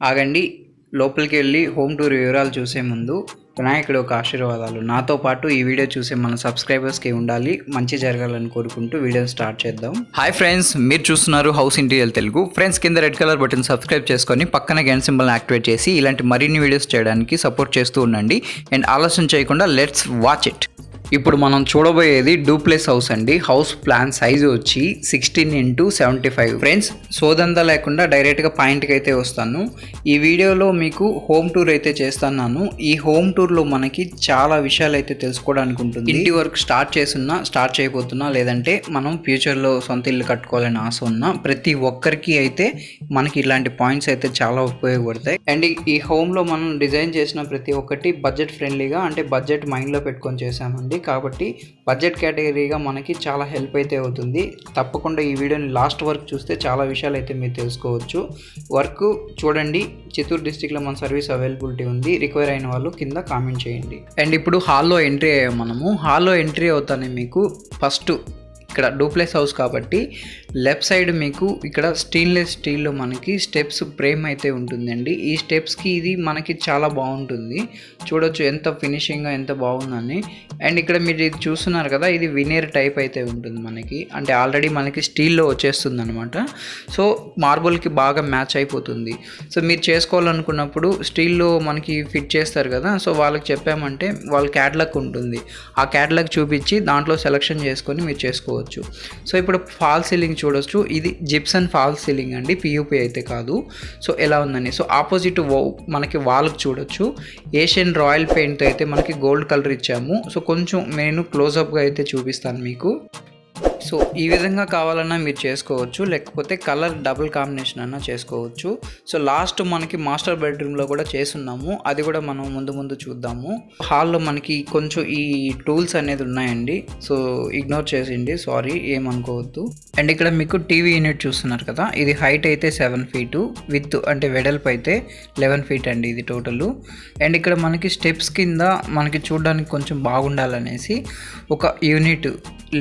ఆగండి. లోపలికి వెళ్ళి హోమ్ టూర్ వివరాలు చూసే ముందు వినాయకుడు ఒక ఆశీర్వాదాలు. నాతో పాటు ఈ వీడియో చూసే మన సబ్స్క్రైబర్స్కి ఉండాలి, మంచి జరగాలని కోరుకుంటూ వీడియోని స్టార్ట్ చేద్దాం. హాయ్ ఫ్రెండ్స్, మీరు చూస్తున్నారు హౌస్ ఇంటీరియర్ తెలుగు. ఫ్రెండ్స్, కింద రెడ్ కలర్ బటన్ సబ్స్క్రైబ్ చేసుకొని పక్కన గంట సింబల్ని యాక్టివేట్ చేసి ఇలాంటి మరిన్ని వీడియోస్ చేయడానికి సపోర్ట్ చేస్తూ ఉండండి. అండ్ ఆలస్యం చేయకుండా లెట్స్ వాచ్ ఇట్. ఇప్పుడు మనం చూడబోయేది డూప్లెక్స్ హౌస్ అండి. హౌస్ ప్లాన్ సైజు వచ్చి 16x75. ఫ్రెండ్స్, సోదంతా లేకుండా డైరెక్ట్గా పాయింట్కి అయితే వస్తాను. ఈ వీడియోలో మీకు హోమ్ టూర్ అయితే చేస్తున్నాను. ఈ హోమ్ టూర్లో మనకి చాలా విషయాలు అయితే తెలుసుకోవడానికి ఉంటుంది. ఇంటి వర్క్ స్టార్ట్ చేయబోతున్నా, లేదంటే మనం ఫ్యూచర్లో సొంత ఇల్లు కట్టుకోవాలని ఆశ ఉన్నా ప్రతి ఒక్కరికి అయితే మనకి ఇలాంటి పాయింట్స్ అయితే చాలా ఉపయోగపడతాయి. అండ్ ఈ హోమ్లో మనం డిజైన్ చేసిన ప్రతి ఒక్కటి బడ్జెట్ ఫ్రెండ్లీగా, అంటే బడ్జెట్ మైండ్లో పెట్టుకొని చేసామండి. కాబట్టి బడ్జెట్ కేటగిరీగా మనకి చాలా హెల్ప్ అయితే అవుతుంది. తప్పకుండా ఈ వీడియోని లాస్ట్ వరకు చూస్తే చాలా విషయాలు అయితే మీరు తెలుసుకోవచ్చు. వర్క్ చూడండి. చిత్తూరు డిస్టిక్లో మన సర్వీస్ అవైలబిలిటీ ఉంది. రిక్వైర్ అయిన వాళ్ళు కింద కామెంట్ చేయండి. అండ్ ఇప్పుడు హాల్లో ఎంట్రీ అయ్యాము. మనము హాల్లో ఎంట్రీ అవుతానే మీకు ఫస్ట్ ఇక్కడ డూప్లెక్స్ హౌస్ కాబట్టి లెఫ్ట్ సైడ్ మీకు ఇక్కడ స్టెయిన్లెస్ స్టీల్లో మనకి స్టెప్స్ ఫ్రేమ్ అయితే ఉంటుందండి. ఈ స్టెప్స్కి ఇది మనకి చాలా బాగుంటుంది. చూడొచ్చు ఎంత ఫినిషింగ్గా ఎంత బాగుందని. అండ్ ఇక్కడ మీరు ఇది చూస్తున్నారు కదా, ఇది వినేర్ టైప్ అయితే ఉంటుంది మనకి. అంటే ఆల్రెడీ మనకి స్టీల్లో వచ్చేస్తుంది అనమాట. సో మార్బుల్కి బాగా మ్యాచ్ అయిపోతుంది. సో మీరు చేసుకోవాలనుకున్నప్పుడు స్టీల్లో మనకి ఫిట్ చేస్తారు కదా, సో వాళ్ళకి చెప్పామంటే వాళ్ళ క్యాటలాగ్ ఉంటుంది. ఆ క్యాటలాగ్ చూపించి దాంట్లో సెలెక్షన్ చేసుకొని మీరు చేసుకోవచ్చు. సో ఇప్పుడు ఫాల్ సీలింగ్ చూడొచ్చు. ఇది జిప్సన్ ఫాల్ సీలింగ్ అండి, పియూపీ అయితే కాదు. సో ఎలా ఉందని, సో ఆపోజిట్ మనకి వాల్కి చూడొచ్చు ఏషియన్ రాయల్ పెయింట్ అయితే మనకి గోల్డ్ కలర్ ఇచ్చాము. సో కొంచెం నేను క్లోజప్గా అయితే చూపిస్తాను మీకు. సో ఈ విధంగా కావాలన్నా మీరు చేసుకోవచ్చు, లేకపోతే కలర్ డబుల్ కాంబినేషన్ అన్నా చేసుకోవచ్చు. సో లాస్ట్ మనకి మాస్టర్ బెడ్రూమ్లో కూడా చేస్తున్నాము, అది కూడా మనం ముందు చూద్దాము. హాల్లో మనకి కొంచెం ఈ టూల్స్ అనేది ఉన్నాయండి, సో ఇగ్నోర్ చేసిండి, సారీ, ఏమనుకోవద్దు. అండ్ ఇక్కడ మీకు టీవీ యూనిట్ చూస్తున్నారు కదా, ఇది హైట్ అయితే 7 feet, విత్ అంటే వెడల్పు అయితే 11 feet అండి ఇది టోటల్. అండ్ ఇక్కడ మనకి స్టెప్స్ కింద మనకి చూడడానికి కొంచెం బాగుండాలనేసి ఒక యూనిట్,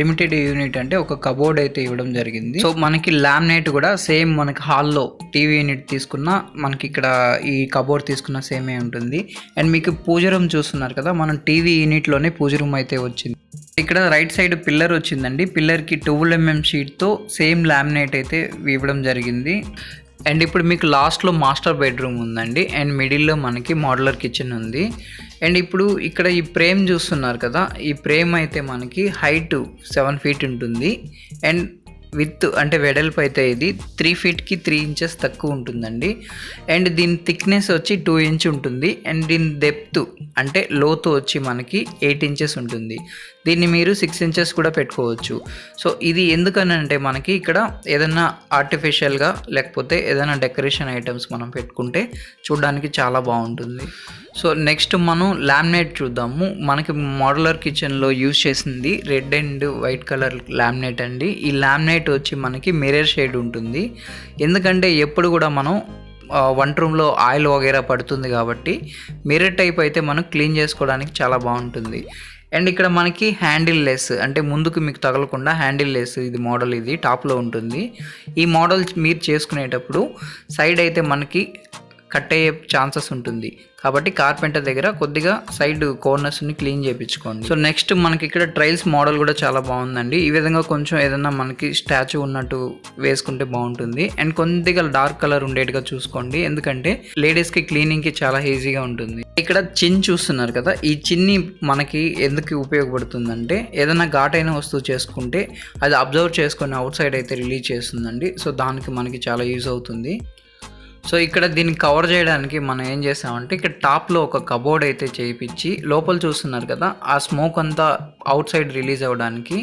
లిమిటెడ్ యూనిట్ అంటే ఒక కబోర్డ్ అయితే ఇవ్వడం జరిగింది. సో మనకి లామినేట్ కూడా సేమ్ మనకి హాల్లో టీవీ యూనిట్ తీసుకున్న మనకి ఇక్కడ ఈ కబోర్డ్ తీసుకున్న సేమే ఉంటుంది. అండ్ మీకు పూజ రూమ్ చూస్తున్నారు కదా, మనం టీవీ యూనిట్లోనే పూజ రూమ్ అయితే వచ్చింది. ఇక్కడ రైట్ సైడ్ పిల్లర్ వచ్చిందండి. పిల్లర్కి 12 mm షీట్తో సేమ్ లామినేట్ అయితే ఇవ్వడం జరిగింది. అండ్ ఇప్పుడు మీకు లాస్ట్లో మాస్టర్ బెడ్రూమ్ ఉందండి. అండ్ మిడిల్లో మనకి మోడ్యులర్ కిచెన్ ఉంది. అండ్ ఇప్పుడు ఇక్కడ ఈ ఫ్రేమ్ చూస్తున్నారు కదా, ఈ ఫ్రేమ్ అయితే మనకి హైట్ 7 feet ఉంటుంది. అండ్ విత్ అంటే వెడల్పు అయితే ఇది 3 feetకి 3 inches తక్కువ ఉంటుందండి. అండ్ దీని థిక్నెస్ వచ్చి 2 inch ఉంటుంది. అండ్ దీని డెప్త్ అంటే లోతు వచ్చి మనకి 8 inches ఉంటుంది. దీన్ని మీరు 6 inches కూడా పెట్టుకోవచ్చు. సో ఇది ఎందుకనంటే మనకి ఇక్కడ ఏదైనా ఆర్టిఫిషియల్గా లేకపోతే ఏదైనా డెకరేషన్ ఐటమ్స్ మనం పెట్టుకుంటే చూడడానికి చాలా బాగుంటుంది. సో నెక్స్ట్ మనం లామినేట్ చూద్దాము. మనకి మోడ్యులర్ కిచెన్లో యూజ్ చేసింది red and white colour laminate అండి. ఈ లామినేట్ వచ్చి మనకి మిర్రర్ షేడ్ ఉంటుంది. ఎందుకంటే ఎప్పుడు కూడా మనం వంట రూమ్లో ఆయిల్ వగేరా పడుతుంది కాబట్టి మిర్రర్ టైప్ అయితే మనం క్లీన్ చేసుకోవడానికి చాలా బాగుంటుంది. అండ్ ఇక్కడ మనకి హ్యాండిల్ లెస్, అంటే ముందుకు మీకు తగలకుండా హ్యాండిల్ లెస్ ఇది మోడల్, ఇది టాప్లో ఉంటుంది. ఈ మోడల్ మీరు చేసుకునేటప్పుడు సైడ్ అయితే మనకి కట్ అయ్యే ఛాన్సెస్ ఉంటుంది కాబట్టి కార్పెంటర్ దగ్గర కొద్దిగా సైడ్ కార్నర్స్ని క్లీన్ చేయించుకోండి. సో నెక్స్ట్ మనకి ఇక్కడ ట్రైల్స్ మోడల్ కూడా చాలా బాగుందండి. ఈ విధంగా కొంచెం ఏదైనా మనకి స్టాచ్యూ ఉన్నట్టు వేసుకుంటే బాగుంటుంది. అండ్ కొద్దిగా డార్క్ కలర్ ఉండేట్టుగా చూసుకోండి, ఎందుకంటే లేడీస్కి క్లీనింగ్కి చాలా ఈజీగా ఉంటుంది. ఇక్కడ చిన్ చూస్తున్నారు కదా, ఈ చిన్ని మనకి ఎందుకు ఉపయోగపడుతుందంటే ఏదైనా ఘాటైన వస్తువు చేసుకుంటే అది అబ్జర్వ్ చేసుకొని అవుట్ సైడ్ అయితే రిలీజ్ చేస్తుందండి. సో దానికి మనకి చాలా యూజ్ అవుతుంది. సో ఇక్కడ దీన్ని కవర్ చేయడానికి మనం ఏం చేసామంటే ఇక్కడ టాప్లో ఒక కబోర్డ్ అయితే చేయించి లోపల చూస్తున్నారు కదా, ఆ స్మోక్ అంతా అవుట్ సైడ్ రిలీజ్ అవ్వడానికి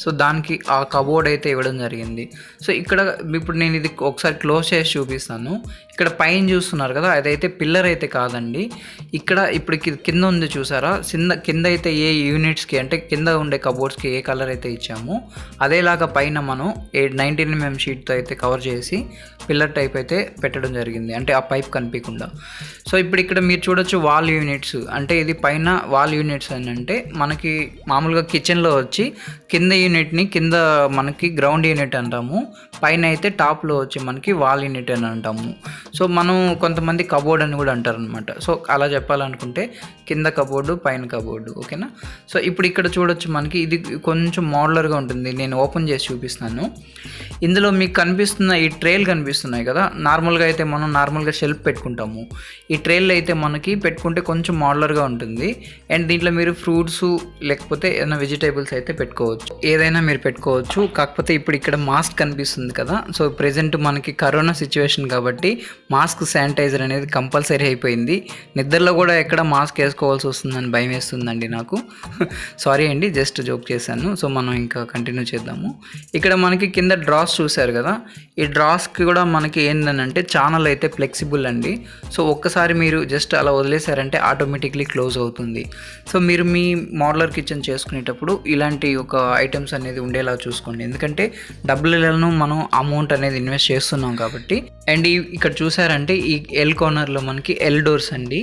సో దానికి ఆ కబోర్డ్ అయితే ఇవ్వడం జరిగింది. సో ఇక్కడ ఇప్పుడు నేను ఇది ఒకసారి క్లోజ్ చేసి చూపిస్తాను. ఇక్కడ పైన చూస్తున్నారు కదా, అదైతే పిల్లర్ అయితే కాదండి. ఇక్కడ ఇప్పుడు కింద ఉంది చూసారా, కింద అయితే ఏ యూనిట్స్కి అంటే కింద ఉండే కబోర్డ్స్కి ఏ కలర్ అయితే ఇచ్చామో అదేలాగా పైన మనం 19 mm షీట్తో అయితే కవర్ చేసి పిల్లర్ టైప్ అయితే పెట్టడం జరిగింది, అంటే ఆ పైప్ కనిపించకుండా. సో ఇప్పుడు ఇక్కడ మీరు చూడొచ్చు వాల్ యూనిట్స్, అంటే ఇది పైన వాల్ యూనిట్స్ అని అంటే మనకి మామూలు మామూలుగా కిచెన్లో వచ్చి కింద యూనిట్ని కింద మనకి గ్రౌండ్ యూనిట్ అంటాము, పైన అయితే టాప్లో వచ్చి మనకి వాల్ యూనిట్ అని అంటాము. సో మనం కొంతమంది కబోర్డ్ అని కూడా అంటారు అనమాట. సో అలా చెప్పాలనుకుంటే కింద కబోర్డు పైన కబోర్డు, ఓకేనా. సో ఇప్పుడు ఇక్కడ చూడొచ్చు మనకి ఇది కొంచెం మోడలర్గా ఉంటుంది. నేను ఓపెన్ చేసి చూపిస్తాను. ఇందులో మీకు కనిపిస్తున్న ఈ ట్రేలు కనిపిస్తున్నాయి కదా, నార్మల్గా అయితే మనం నార్మల్గా షెల్ఫ్ పెట్టుకుంటాము. ఈ ట్రేల్లో అయితే మనకి పెట్టుకుంటే కొంచెం మోడలర్గా ఉంటుంది. అండ్ దీంట్లో మీరు ఫ్రూట్స్ లేకపోతే ఏదైనా వెజిటేబుల్స్ అయితే పెట్టుకోవచ్చు, ఏదైనా మీరు పెట్టుకోవచ్చు. కాకపోతే ఇప్పుడు ఇక్కడ మాస్క్ కనిపిస్తుంది కదా, సో ప్రెజెంట్ మనకి కరోనా సిచ్యువేషన్ కాబట్టి మాస్క్ శానిటైజర్ అనేది కంపల్సరీ అయిపోయింది. నిద్రలో కూడా ఎక్కడ మాస్క్ వేసుకోవాల్సి వస్తుందని భయం వేస్తుందండి నాకు. సారీ అండి, జస్ట్ జోక్ చేశాను. సో మనం ఇంకా కంటిన్యూ చేద్దాము. ఇక్కడ మనకి కింద డ్రాస్ చూశారు కదా, ఈ డ్రాస్కి కూడా మనకి ఏంటంటే ఛానల్ అయితే ఫ్లెక్సిబుల్ అండి. సో ఒక్కసారి మీరు జస్ట్ అలా వదిలేశారంటే ఆటోమేటిక్లీ క్లోజ్ అవుతుంది. సో మీరు మీ మోడ్యులర్ కిచెన్ చేసుకునేటప్పుడు ఇలాంటి ఒక ఐటమ్స్ అనేది ఉండేలా చూసుకోండి, ఎందుకంటే డబ్బులను మనం అమౌంట్ అనేది ఇన్వెస్ట్ చేస్తున్నాం కాబట్టి. అండ్ ఇక్కడ చూసారంటే ఈ ఎల్ కార్నర్లో మనకి ఎల్ డోర్స్ అండి,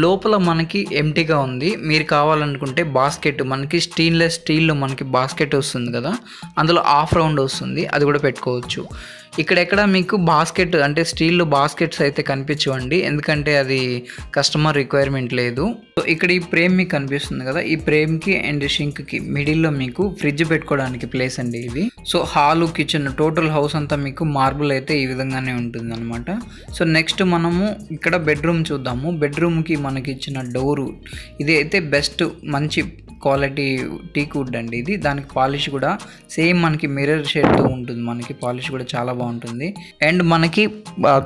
లోపల మనకి ఎంటీగా ఉంది. మీరు కావాలనుకుంటే బాస్కెట్ మనకి స్టెయిన్లెస్ స్టీల్లో మనకి బాస్కెట్ వస్తుంది కదా, అందులో హాఫ్ రౌండ్ వస్తుంది, అది కూడా పెట్టుకోవచ్చు. ఇక్కడెక్కడ మీకు బాస్కెట్ అంటే స్టీల్లో బాస్కెట్స్ అయితే కనిపించవండి, ఎందుకంటే అది కస్టమర్ రిక్వైర్మెంట్ లేదు. సో ఇక్కడ ఈ ఫ్రేమ్ మీకు కనిపిస్తుంది కదా, ఈ ఫ్రేమ్కి అండ్ షింక్కి మిడిల్లో మీకు ఫ్రిడ్జ్ పెట్టుకోవడానికి ప్లేస్ అండి ఇది. So hall kitchen total house అంతా మీకు మార్బుల్ అయితే ఈ విధంగానే ఉంటుంది అనమాట. సో నెక్స్ట్ మనము ఇక్కడ బెడ్రూమ్ చూద్దాము. బెడ్రూమ్కి మనకి ఇచ్చిన డోరు ఇది అయితే బెస్ట్, మంచి క్వాలిటీ టీక్ వుడ్ అండి ఇది. దానికి పాలిష్ కూడా సేమ్ మనకి మిర్రర్ షేడ్తో ఉంటుంది, మనకి పాలిష్ కూడా చాలా బాగుంటుంది. అండ్ మనకి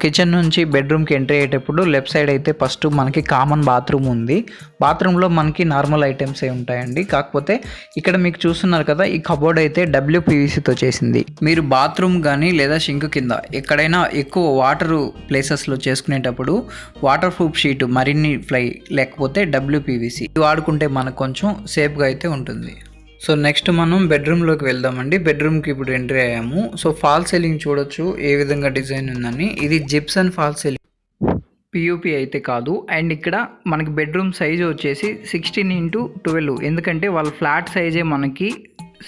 కిచెన్ నుంచి బెడ్రూమ్కి ఎంట్రీ అయ్యేటప్పుడు లెఫ్ట్ సైడ్ అయితే ఫస్ట్ మనకి కామన్ బాత్రూమ్ ఉంది. బాత్రూంలో మనకి నార్మల్ ఐటమ్స్ ఏ ఉంటాయండి, కాకపోతే ఇక్కడ మీకు చూస్తున్నారు కదా ఈ కబోర్డ్ అయితే WPVCతో చేసింది. మీరు బాత్రూమ్ కానీ లేదా షింక్ కింద ఎక్కడైనా ఎక్కువ వాటర్ ప్లేసెస్లో చేసుకునేటప్పుడు వాటర్ ప్రూఫ్ షీట్ మరిన్ని ఫ్లై లేకపోతే WPVC వాడుకుంటే మనకు కొంచెం సేఫ్గా అయితే ఉంటుంది. సో నెక్స్ట్ మనం బెడ్రూమ్లోకి వెళ్దామండి. బెడ్రూమ్కి ఇప్పుడు ఎంట్రీ అయ్యాము. సో ఫాల్ సీలింగ్ చూడొచ్చు ఏ విధంగా డిజైన్ ఉందని. ఇది జిప్సన్ ఫాల్ సీలింగ్, PUP అయితే కాదు. అండ్ ఇక్కడ మనకి బెడ్రూమ్ సైజు వచ్చేసి 16x12, ఎందుకంటే వాళ్ళ ఫ్లాట్ సైజే మనకి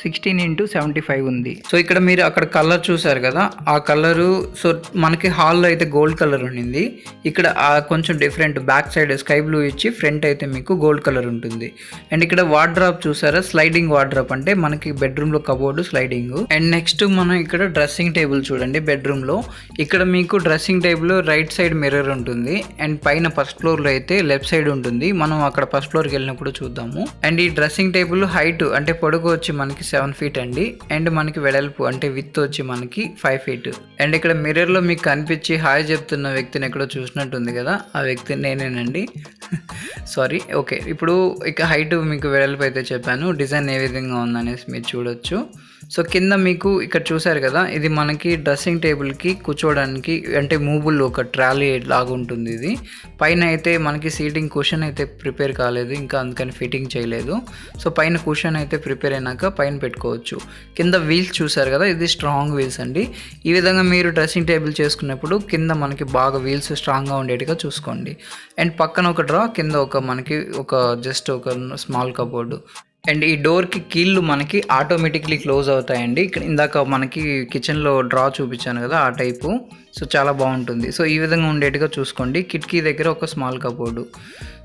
16x75 ఉంది. సో ఇక్కడ మీరు అక్కడ కలర్ చూసారు కదా, ఆ కలరు సో మనకి హాల్లో అయితే గోల్డ్ కలర్ ఉండింది, ఇక్కడ కొంచెం different back side sky blue ఇచ్చి ఫ్రంట్ అయితే మీకు గోల్డ్ కలర్ ఉంటుంది. అండ్ ఇక్కడ వార్డ్రాప్ చూసారా, స్లైడింగ్ వార్డ్రాప్ అంటే మనకి బెడ్రూమ్లో కబోర్డు స్లైడింగ్. అండ్ నెక్స్ట్ మనం ఇక్కడ డ్రెస్సింగ్ టేబుల్ చూడండి బెడ్రూమ్లో. ఇక్కడ మీకు dressing table right side mirror ఉంటుంది, అండ్ పైన ఫస్ట్ ఫ్లోర్లో అయితే లెఫ్ట్ సైడ్ ఉంటుంది. మనం అక్కడ ఫస్ట్ ఫ్లోర్కి వెళ్ళినప్పుడు చూద్దాము. అండ్ ఈ డ్రెస్సింగ్ టేబుల్ హైట్ అంటే పొడుగు వచ్చి మనకి 7 feet అండి, అండ్ మనకి వెడల్పు అంటే విత్ వచ్చి మనకి 5 feet. అండ్ ఇక్కడ మిర్రర్లో మీకు కనిపించి హాయ్ చెప్తున్న వ్యక్తిని ఎక్కడో చూసినట్టుంది కదా, ఆ వ్యక్తి నేనేనండి. సారీ. ఓకే, ఇప్పుడు ఇక హైట్ మీకు వెడల్పు అయితే చెప్పాను, డిజైన్ ఏ విధంగా ఉందనేసి మీరు చూడొచ్చు. సో కింద మీకు ఇక్కడ చూసారు కదా, ఇది మనకి డ్రెస్సింగ్ టేబుల్కి కూర్చోవడానికి అంటే మూబుల్ ఒక ట్రాలీ లాగా ఉంటుంది ఇది. పైన అయితే మనకి సీటింగ్ కుషన్ అయితే ప్రిపేర్ కాలేదు ఇంకా, అందుకని ఫిట్టింగ్ చేయలేదు. సో పైన కుషన్ అయితే ప్రిపేర్ అయినాక పైన పెట్టుకోవచ్చు. కింద వీల్స్ చూసారు కదా, ఇది స్ట్రాంగ్ వీల్స్ అండి. ఈ విధంగా మీరు డ్రెస్సింగ్ టేబుల్ చేసుకున్నప్పుడు కింద మనకి బాగా వీల్స్ స్ట్రాంగ్గా ఉండేట్టుగా చూసుకోండి. అండ్ పక్కన ఒక డ్రా, కింద మనకి జస్ట్ ఒక స్మాల్ కబోర్డు. అండ్ ఈ డోర్కి కీళ్ళు మనకి ఆటోమేటిక్లీ క్లోజ్ అవుతాయండి. ఇక్కడ ఇందాక మనకి కిచెన్లో డ్రా చూపించాను కదా, ఆ టైపు. సో చాలా బాగుంటుంది. సో ఈ విధంగా ఉండేట్టుగా చూసుకోండి. కిటికీ దగ్గర ఒక స్మాల్ కబోర్డు.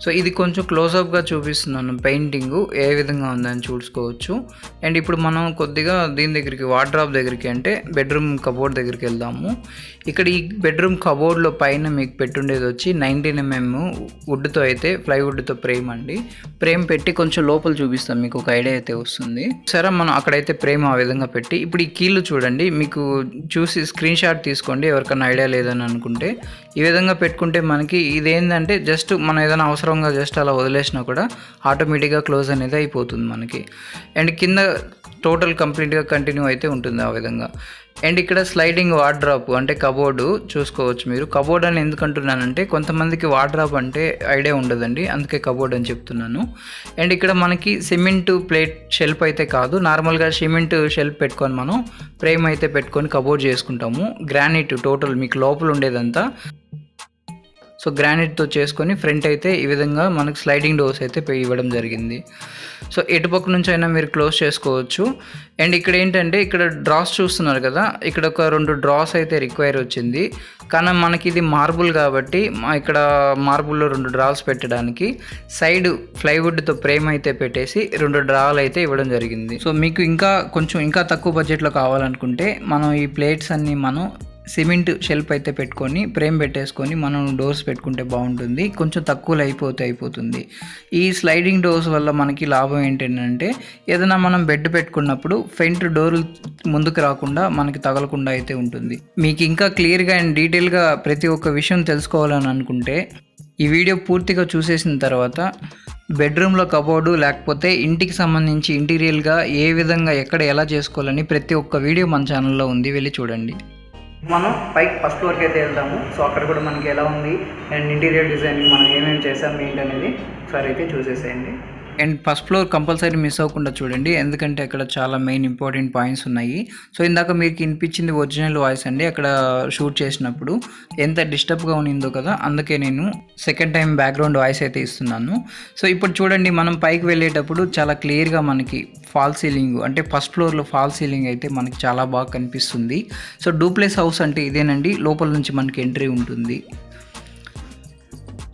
సో ఇది కొంచెం క్లోజ్అప్గా చూపిస్తున్నాను, పెయింటింగ్ ఏ విధంగా ఉందని చూసుకోవచ్చు. అండ్ ఇప్పుడు మనం కొద్దిగా దీని దగ్గరికి వార్డ్రాప్ దగ్గరికి అంటే బెడ్రూమ్ కబోర్డ్ దగ్గరికి వెళ్దాము. ఇక్కడ ఈ బెడ్రూమ్ కబోర్డ్లో పైన మీకు పెట్టుండేది వచ్చి 19mm వుడ్తో అయితే ప్లైవుడ్తో ఫ్రేమ్ అండి. ఫ్రేమ్ పెట్టి కొంచెం లోపల చూపిస్తాం, మీకు ఒక ఐడియా అయితే వస్తుంది. సరే మనం అక్కడైతే ఫ్రేమ్ ఆ విధంగా పెట్టి ఇప్పుడు ఈ కీళ్ళు చూడండి, మీకు చూసి స్క్రీన్ షాట్ తీసుకోండి ఎవరికైనా ఐడియా లేదని అనుకుంటే. ఈ విధంగా పెట్టుకుంటే మనకి ఇదేంటంటే జస్ట్ మనం ఏదైనా అవసరంగా జస్ట్ అలా వదిలేసినా కూడా ఆటోమేటిక్గా క్లోజ్ అనేది అయిపోతుంది మనకి. అండ్ కింద టోటల్ కంప్లీట్గా కంటిన్యూ అయితే ఉంటుంది ఆ విధంగా. అండ్ ఇక్కడ స్లైడింగ్ వార్డ్రాప్ అంటే కబోర్డు చూసుకోవచ్చు మీరు. కబోర్డ్ అని ఎందుకు అంటున్నానంటే కొంతమందికి వార్డ్రాప్ అంటే ఐడియా ఉండదండి, అందుకే కబోర్డ్ అని చెప్తున్నాను. అండ్ ఇక్కడ మనకి సిమెంట్ ప్లేట్ షెల్ఫ్ అయితే కాదు, నార్మల్గా సిమెంట్ షెల్ఫ్ పెట్టుకొని మనం ఫ్రేమ్ అయితే పెట్టుకొని కబోర్డ్ చేసుకుంటాము. గ్రానైట్ టోటల్ మీకు లోపల ఉండేదంతా. సో గ్రానైట్తో చేసుకొని ఫ్రంట్ అయితే ఈ విధంగా మనకు స్లైడింగ్ డోర్స్ అయితే ఇవ్వడం జరిగింది. సో ఎటుపక్క నుంచి అయినా మీరు క్లోజ్ చేసుకోవచ్చు. అండ్ ఇక్కడ ఏంటంటే ఇక్కడ డ్రాస్ చూస్తున్నారు కదా, ఇక్కడ ఒక 2 డ్రాస్ అయితే రిక్వైర్ వచ్చింది. కానీ మనకి ఇది మార్బుల్ కాబట్టి ఇక్కడ మార్బుల్లో 2 డ్రాస్ పెట్టడానికి సైడ్ ప్లైవుడ్తో ఫ్రేమ్ అయితే పెట్టేసి 2 డ్రాలు అయితే ఇవ్వడం జరిగింది. సో మీకు ఇంకా తక్కువ బడ్జెట్లో కావాలనుకుంటే మనం ఈ ప్లేట్స్ అన్నీ మనం సిమెంట్ షెల్ఫ్ అయితే పెట్టుకొని ఫ్రేమ్ పెట్టేసుకొని మనం డోర్స్ పెట్టుకుంటే బాగుంటుంది. కొంచెం తక్కువలో అయిపోతుంది. ఈ స్లైడింగ్ డోర్స్ వల్ల మనకి లాభం ఏంటంటే ఏదైనా మనం బెడ్ పెట్టుకున్నప్పుడు ఫ్రంట్ డోర్ ముందుకు రాకుండా మనకి తగలకుండా అయితే ఉంటుంది. మీకు ఇంకా క్లియర్గా అండ్ డీటెయిల్గా ప్రతి ఒక్క విషయం తెలుసుకోవాలని అనుకుంటే ఈ వీడియో పూర్తిగా చూసేసిన తర్వాత బెడ్రూమ్లో కబోర్డు లేకపోతే ఇంటికి సంబంధించి ఇంటీరియర్గా ఏ విధంగా ఎక్కడ ఎలా చేసుకోవాలని ప్రతి ఒక్క వీడియో మన ఛానల్లో ఉంది, వెళ్ళి చూడండి. మనం పైకి ఫస్ట్ ఫ్లోర్కి అయితే వెళ్దాము. సో అక్కడ కూడా మనకి ఎలా ఉంది అండ్ ఇంటీరియర్ డిజైనింగ్ మనం ఏమేమి చేసాం ఏంటి అనేది ఒకసారి అయితే చూసేసేయండి. And first floor compulsory miss అవ్వకుండా చూడండి, ఎందుకంటే అక్కడ చాలా మెయిన్ ఇంపార్టెంట్ పాయింట్స్ ఉన్నాయి. సో ఇందాక మీకు వినిపించింది ఒరిజినల్ వాయిస్ అండి, అక్కడ షూట్ చేసినప్పుడు ఎంత డిస్టర్బ్గా ఉన్నిందో కదా, అందుకే నేను సెకండ్ టైం బ్యాక్గ్రౌండ్ వాయిస్ అయితే ఇస్తున్నాను. సో ఇప్పుడు చూడండి, మనం పైకి వెళ్ళేటప్పుడు చాలా క్లియర్గా మనకి ఫాల్ సీలింగ్ అంటే ఫస్ట్ ఫ్లోర్లో ఫాల్ సీలింగ్ అయితే మనకి చాలా బాగా కనిపిస్తుంది. సో డూప్లెక్స్ హౌస్ అంటే ఇదేనండి, లోపల నుంచి మనకి ఎంట్రీ ఉంటుంది.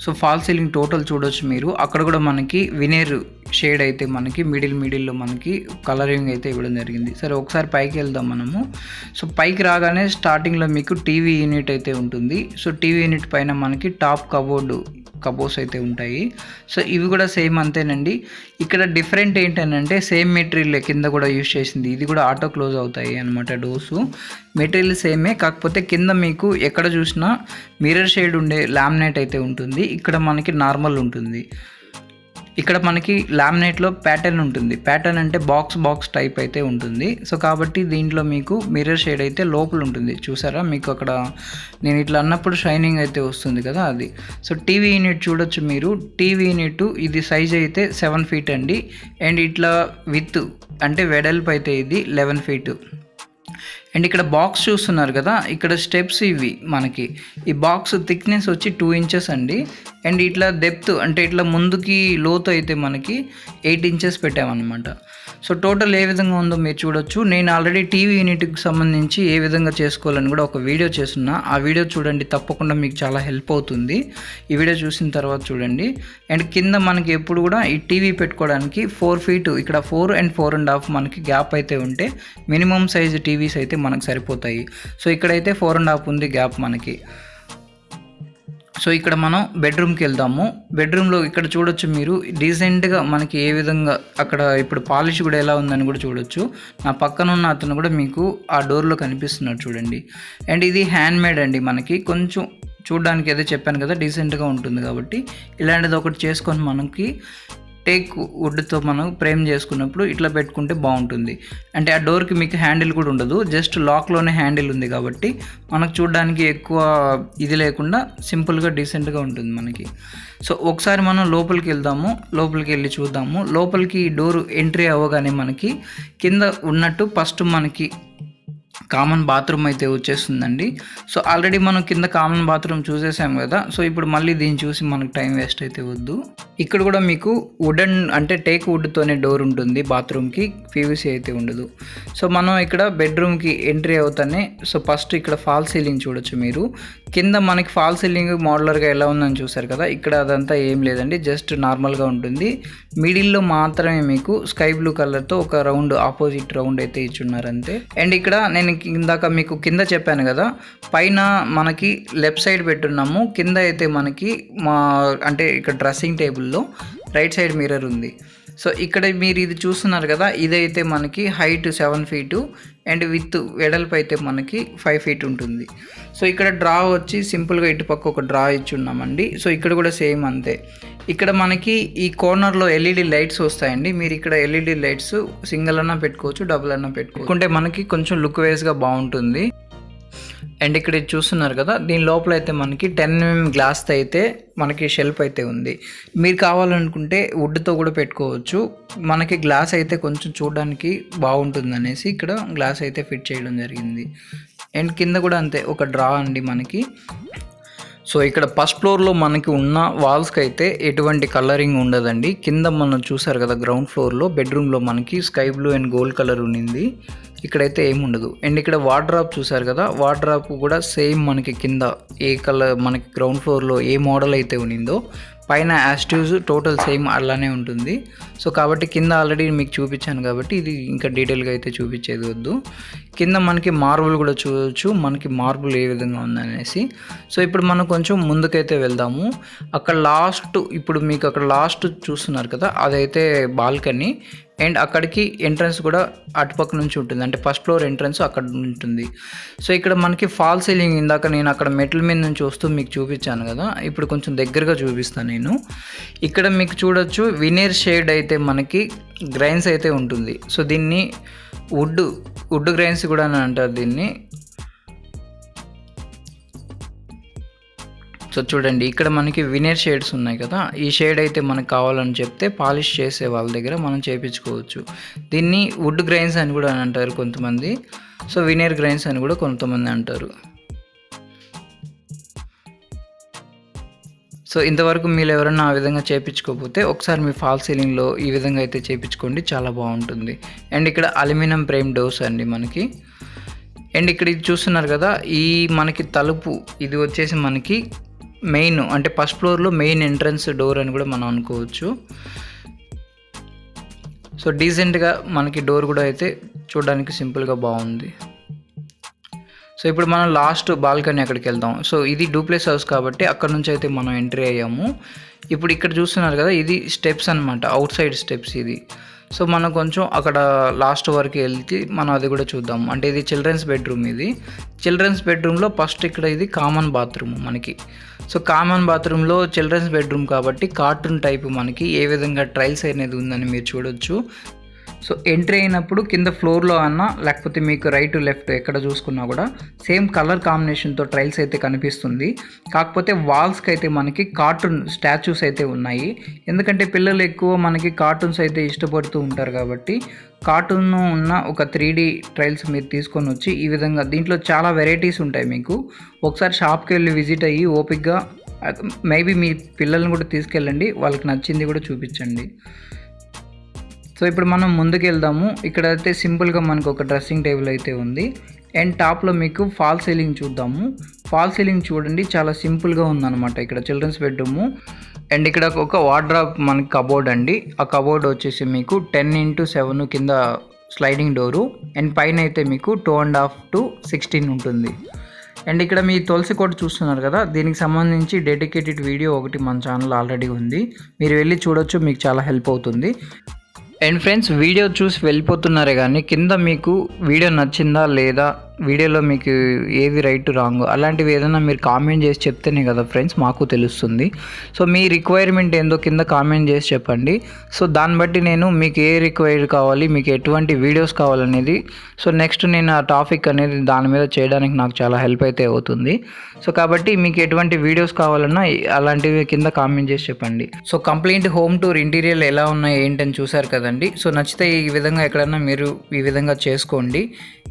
సో ఫాల్ సీలింగ్ టోటల్ చూడొచ్చు మీరు. అక్కడ కూడా మనకి వినేర్ షేడ్ అయితే మనకి మిడిల్లో మనకి కలరింగ్ అయితే ఇవ్వడం జరిగింది. సరే ఒకసారి పైకి వెళ్దాం మనము. సో పైకి రాగానే స్టార్టింగ్లో మీకు టీవీ యూనిట్ అయితే ఉంటుంది. సో టీవీ యూనిట్ పైన మనకి టాప్ కబోర్డ్స్ అయితే ఉంటాయి. సో ఇవి కూడా సేమ్ అంతేనండి. ఇక్కడ డిఫరెంట్ ఏంటంటే సేమ్ మెటీరియల్ కింద కూడా యూజ్ చేసింది, ఇది కూడా ఆటో క్లోజ్ అవుతాయి అనమాట డోర్సు. మెటీరియల్ సేమే, కాకపోతే కింద మీకు ఎక్కడ చూసినా మిర్రర్ షేడ్ ఉండే లామినేట్ అయితే ఉంటుంది. ఇక్కడ మనకి నార్మల్ ఉంటుంది. ఇక్కడ మనకి లామినేట్లో ప్యాటర్న్ ఉంటుంది. ప్యాటర్న్ అంటే బాక్స్ టైప్ అయితే ఉంటుంది. సో కాబట్టి దీంట్లో మీకు మిర్రర్ షేడ్ అయితే లోపల ఉంటుంది. చూసారా, మీకు అక్కడ నేను ఇట్లా అన్నప్పుడు షైనింగ్ అయితే వస్తుంది కదా, అది. సో టీవీ యూనిట్ చూడొచ్చు మీరు. టీవీ యూనిట్ ఇది సైజ్ అయితే 7 ఫీట్ అండి. అండ్ ఇట్లా విత్ అంటే వెడల్పు అయితే ఇది 11 ఫీట్. అండ్ ఇక్కడ బాక్స్ చూస్తున్నారు కదా, ఇక్కడ స్టెప్స్ ఇవి మనకి. ఈ బాక్స్ థిక్నెస్ వచ్చి 2 ఇంచెస్ అండి. అండ్ ఇట్లా డెప్త్ అంటే ఇట్లా ముందుకి లోతు అయితే మనకి 8 ఇంచెస్ పెట్టామన్నమాట. సో టోటల్ ఏ విధంగా ఉందో మీరు చూడొచ్చు. నేను ఆల్రెడీ టీవీ యూనిట్కి సంబంధించి ఏ విధంగా చేసుకోవాలని కూడా ఒక వీడియో చేస్తున్నా, ఆ వీడియో చూడండి, తప్పకుండా మీకు చాలా హెల్ప్ అవుతుంది. ఈ వీడియో చూసిన తర్వాత చూడండి. అండ్ కింద మనకి ఎప్పుడు కూడా ఈ టీవీ పెట్టుకోవడానికి 4 ఫీట్, ఇక్కడ 4 and 4.5 మనకి గ్యాప్ అయితే ఉంటే మినిమం సైజ్ టీవీస్ అయితే మనకు సరిపోతాయి. సో ఇక్కడైతే 4.5 ఉంది గ్యాప్ మనకి. సో ఇక్కడ మనం బెడ్రూమ్కి వెళ్దాము. బెడ్రూమ్లో ఇక్కడ చూడొచ్చు మీరు డీసెంట్గా మనకి ఏ విధంగా అక్కడ ఇప్పుడు పాలిష్ కూడా ఎలా ఉందని కూడా చూడొచ్చు. నా పక్కన ఉన్న అతను కూడా మీకు ఆ డోర్లో కనిపిస్తున్నాడు చూడండి. అండ్ ఇది హ్యాండ్ మేడ్ అండి, మనకి కొంచెం చూడడానికి ఏదో చెప్పాను కదా డీసెంట్గా ఉంటుంది కాబట్టి ఇలాంటిది ఒకటి చేసుకొని మనకి టేక్ వుడ్తో మనం ఫ్రేమ్ చేసుకున్నప్పుడు ఇట్లా పెట్టుకుంటే బాగుంటుంది. అంటే ఆ డోర్కి మీకు హ్యాండిల్ కూడా ఉండదు, జస్ట్ లాక్లోనే హ్యాండిల్ ఉంది కాబట్టి మనకు చూడడానికి ఎక్కువ ఇది లేకుండా సింపుల్గా డీసెంట్గా ఉంటుంది మనకి. సో ఒకసారి మనం లోపలికి వెళ్దాము, లోపలికి వెళ్ళి చూద్దాము. లోపలికి డోర్ ఎంట్రీ అవ్వగానే మనకి కింద ఉన్నట్టు ఫస్ట్ మనకి కామన్ బాత్రూమ్ అయితే వచ్చేస్తుందండి. సో ఆల్రెడీ మనం కింద కామన్ బాత్రూమ్ చూసేసాం కదా, సో ఇప్పుడు మళ్ళీ దీన్ని చూసి మనకు టైం వేస్ట్ అయితే వద్దు. ఇక్కడ కూడా మీకు వుడెన్ అంటే టేక్ వుడ్తోనే డోర్ ఉంటుంది బాత్రూమ్కి, పీవీసీ అయితే ఉండదు. సో మనం ఇక్కడ బెడ్రూమ్కి ఎంట్రీ అవుతానే సో ఫస్ట్ ఇక్కడ ఫాల్ సీలింగ్ చూడొచ్చు మీరు. కింద మనకి ఫాల్ సీలింగ్ మోడలర్గా ఎలా ఉందని చూసారు కదా, ఇక్కడ అదంతా ఏం లేదండి, జస్ట్ నార్మల్గా ఉంటుంది. మిడిల్లో మాత్రమే మీకు స్కై బ్లూ కలర్తో ఒక రౌండ్ ఆపోజిట్ రౌండ్ అయితే ఇచ్చున్నారు అంతే. అండ్ ఇక్కడ నేను ఇందాక మీకు కింద చెప్పాను కదా, పైన మనకి లెఫ్ట్ సైడ్ పెట్టున్నాము, కింద అయితే మనకి అంటే ఇక్కడ డ్రెస్సింగ్ టేబుల్లో రైట్ సైడ్ మిర్రర్ ఉంది. సో ఇక్కడ మీరు ఇది చూస్తున్నారు కదా, ఇదైతే మనకి హైట్ 7 ఫీటు అండ్ విత్ వెడల్పు అయితే మనకి 5 ఫీట్ ఉంటుంది. సో ఇక్కడ డ్రా వచ్చి సింపుల్గా ఇటుపక్క ఒక డ్రా ఇచ్చి ఉన్నామండి. సో ఇక్కడ కూడా సేమ్ అంతే. ఇక్కడ మనకి ఈ కార్నర్లో ఎల్ఈడి లైట్స్ వస్తాయండి. మీరు ఇక్కడ ఎల్ఈడి లైట్స్ సింగిల్ అన్నా పెట్టుకోవచ్చు, డబుల్ అన్నా పెట్టుకుంటే మనకి కొంచెం లుక్ వైజ్గా బాగుంటుంది. అండ్ ఇక్కడ చూస్తున్నారు కదా, దీని లోపల అయితే మనకి 10 mm గ్లాస్తో అయితే మనకి షెల్ఫ్ అయితే ఉంది. మీరు కావాలనుకుంటే వుడ్తో కూడా పెట్టుకోవచ్చు. మనకి గ్లాస్ అయితే కొంచెం చూడడానికి బాగుంటుంది అనేసి ఇక్కడ గ్లాస్ అయితే ఫిట్ చేయడం జరిగింది. అండ్ కింద కూడా అంతే ఒక డ్రా అండి మనకి. సో ఇక్కడ ఫస్ట్ ఫ్లోర్లో మనకి ఉన్న వాల్స్కి అయితే ఎటువంటి కలరింగ్ ఉండదండి. కింద మనం చూసారు కదా గ్రౌండ్ ఫ్లోర్లో బెడ్రూమ్లో మనకి sky blue and gold colour ఉన్నింది. ఇక్కడైతే ఏముండదు. అండ్ ఇక్కడ వార్డ్రాప్ చూసారు కదా, వార్డ్రాప్ కూడా సేమ్ మనకి కింద ఏ కలర్ మనకి గ్రౌండ్ ఫ్లోర్లో ఏ మోడల్ అయితే ఉన్నిందో పైన యాస్టివ్స్ టోటల్ సేమ్ అలానే ఉంటుంది. సో కాబట్టి కింద ఆల్రెడీ మీకు చూపించాను కాబట్టి ఇది ఇంకా డీటెయిల్గా అయితే చూపించేది వద్దు. కింద మనకి మార్బుల్ కూడా చూడవచ్చు, మనకి మార్బుల్ ఏ విధంగా ఉందనేసి. సో ఇప్పుడు మనం కొంచెం ముందుకైతే వెళ్దాము. అక్కడ లాస్ట్ ఇప్పుడు మీకు అక్కడ లాస్ట్ చూస్తున్నారు కదా, అదైతే బాల్కనీ. అండ్ అక్కడికి ఎంట్రన్స్ కూడా అటుపక్క నుంచి ఉంటుంది, అంటే ఫస్ట్ ఫ్లోర్ ఎంట్రన్స్ అక్కడ ఉంటుంది. సో ఇక్కడ మనకి ఫాల్ సీలింగ్ ఇందాక నేను అక్కడ మెట్ల మీద నుంచి వస్తూ మీకు చూపించాను కదా, ఇప్పుడు కొంచెం దగ్గరగా చూపిస్తాను నేను. ఇక్కడ మీకు చూడొచ్చు వినీర్ షేడ్ అయితే మనకి గ్రైన్స్ అయితే ఉంటుంది. సో దీన్ని వుడ్ గ్రైన్స్ కూడా అని అంటారు దీన్ని. సో చూడండి ఇక్కడ మనకి వినీర్ షేడ్స్ ఉన్నాయి కదా, ఈ షేడ్ అయితే మనకు కావాలని చెప్తే పాలిష్ చేసే వాళ్ళ దగ్గర మనం చేయించుకోవచ్చు. దీన్ని వుడ్ గ్రైన్స్ అని కూడా అంటారు కొంతమంది, సో వినీర్ గ్రైన్స్ అని కూడా కొంతమంది అంటారు. సో ఇంతవరకు మీరు ఎవరైనా ఆ విధంగా చేయించుకోకపోతే ఒకసారి మీ ఫాల్ సీలింగ్లో ఈ విధంగా అయితే చేయించుకోండి, చాలా బాగుంటుంది. అండ్ ఇక్కడ అల్యూమినియం ఫ్రేమ్ డోర్స్ అండి మనకి. అండ్ ఇక్కడ ఇది చూస్తున్నారు కదా, ఈ మనకి తలుపు ఇది వచ్చేసి మనకి మెయిన్, అంటే ఫస్ట్ ఫ్లోర్లో మెయిన్ ఎంట్రన్స్ డోర్ అని కూడా మనం అనుకోవచ్చు. సో డీసెంట్గా మనకి డోర్ కూడా అయితే చూడడానికి సింపుల్గా బాగుంది. సో ఇప్పుడు మనం లాస్ట్ బాల్కనీ అక్కడికి వెళ్దాం. సో ఇది డూప్లెక్స్ హౌస్ కాబట్టి అక్కడ నుంచి అయితే మనం ఎంట్రీ అయ్యాము. ఇప్పుడు ఇక్కడ చూస్తున్నారు కదా, ఇది స్టెప్స్ అనమాట, అవుట్ సైడ్ స్టెప్స్ ఇది. సో మనం కొంచెం అక్కడ లాస్ట్ వరకు వెళ్తే మనం అది కూడా చూద్దాం. అంటే ఇది చిల్డ్రన్స్ బెడ్రూమ్. ఇది చిల్డ్రన్స్ బెడ్రూమ్లో ఫస్ట్ ఇక్కడ ఇది కామన్ బాత్రూమ్ మనకి. సో కామన్ బాత్రూంలో చిల్డ్రన్స్ బెడ్రూమ్ కాబట్టి కార్టూన్ టైప్ మనకి ఏ విధంగా ట్రైల్స్ అనేది ఉందని మీరు చూడొచ్చు. సో ఎంట్రీ అయినప్పుడు కింద ఫ్లోర్లో అన్నా లేకపోతే మీకు రైట్ లెఫ్ట్ ఎక్కడ చూసుకున్నా కూడా సేమ్ కలర్ కాంబినేషన్తో ట్రైల్స్ అయితే కనిపిస్తుంది. కాకపోతే వాల్స్కి అయితే మనకి కార్టూన్ స్టాచ్యూస్ అయితే ఉన్నాయి. ఎందుకంటే పిల్లలు ఎక్కువ మనకి కార్టూన్స్ అయితే ఇష్టపడుతూ ఉంటారు కాబట్టి కార్టూన్ ఉన్న ఒక 3D ట్రైల్స్ మీరు తీసుకొని వచ్చి ఈ విధంగా దీంట్లో చాలా వెరైటీస్ ఉంటాయి. మీకు ఒకసారి షాప్కి వెళ్ళి విజిట్ అయ్యి ఓపిక్గా మేబీ మీ పిల్లల్ని కూడా తీసుకెళ్ళండి, వాళ్ళకి నచ్చింది కూడా చూపించండి. సో ఇప్పుడు మనం ముందుకు వెళ్దాము. ఇక్కడ అయితే సింపుల్గా మనకు ఒక డ్రెస్సింగ్ టేబుల్ అయితే ఉంది. అండ్ టాప్లో మీకు ఫాల్ సీలింగ్ చూద్దాము. ఫాల్ సీలింగ్ చూడండి, చాలా సింపుల్గా ఉందన్నమాట ఇక్కడ చిల్డ్రన్స్ బెడ్రూము. అండ్ ఇక్కడ ఒక వార్డ్రాప్ మనకి కబోర్డ్ అండి. ఆ కబోర్డ్ వచ్చేసి మీకు 10x7 కింద స్లైడింగ్ డోరు. అండ్ పైన అయితే మీకు 2.5 to 16 ఉంటుంది. అండ్ ఇక్కడ మీ తులసి కోట చూస్తున్నారు కదా, దీనికి సంబంధించి డెడికేటెడ్ వీడియో ఒకటి మన ఛానల్ ఆల్రెడీ ఉంది, మీరు వెళ్ళి చూడొచ్చు, మీకు చాలా హెల్ప్ అవుతుంది. అండ్ ఫ్రెండ్స్, వీడియో చూసి వెళ్ళిపోతున్నారే కానీ కింద మీకు వీడియో నచ్చిందా లేదా, వీడియోలో మీకు ఏది రైట్ రాంగ్ అలాంటివి ఏదైనా మీరు కామెంట్ చేసి చెప్తేనే కదా ఫ్రెండ్స్ మాకు తెలుస్తుంది. సో మీ రిక్వైర్మెంట్ ఏందో కింద కామెంట్ చేసి చెప్పండి. సో దాన్ని బట్టి నేను మీకు ఏ రిక్వైర్ కావాలి, మీకు ఎటువంటి వీడియోస్ కావాలనేది, సో నెక్స్ట్ నేను ఆ టాపిక్ అనేది దాని మీద చేయడానికి నాకు చాలా హెల్ప్ అయితే అవుతుంది. సో కాబట్టి మీకు ఎటువంటి వీడియోస్ కావాలన్నా అలాంటివి కింద కామెంట్ చేసి చెప్పండి. So complete home tour interior ఎలా ఉన్నాయి ఏంటని చూసారు కదండి. సో నచ్చితే ఈ విధంగా ఎక్కడన్నా మీరు ఈ విధంగా చేసుకోండి.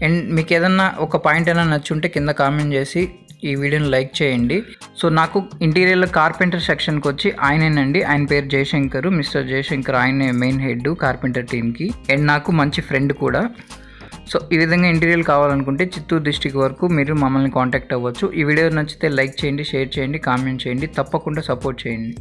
అండ్ మీకు ఏదన్నా ఒక పాయింట్ అయినా నచ్చుంటే కింద కామెంట్ చేసి ఈ వీడియోని లైక్ చేయండి. సో నాకు ఇంటీరియర్లో కార్పెంటర్ సెక్షన్కి వచ్చి ఆయనేనండి, ఆయన పేరు జయశంకర్, మిస్టర్ జయశంకర్. ఆయనే మెయిన్ హెడ్ కార్పెంటర్ టీమ్కి, అండ్ నాకు మంచి ఫ్రెండ్ కూడా. సో ఈ విధంగా ఇంటీరియర్ కావాలనుకుంటే చిత్తూరు డిస్ట్రిక్ట్ వరకు మీరు మమ్మల్ని కాంటాక్ట్ అవ్వచ్చు. ఈ వీడియో నచ్చితే లైక్ చేయండి, షేర్ చేయండి, కామెంట్ చేయండి, తప్పకుండా సపోర్ట్ చేయండి.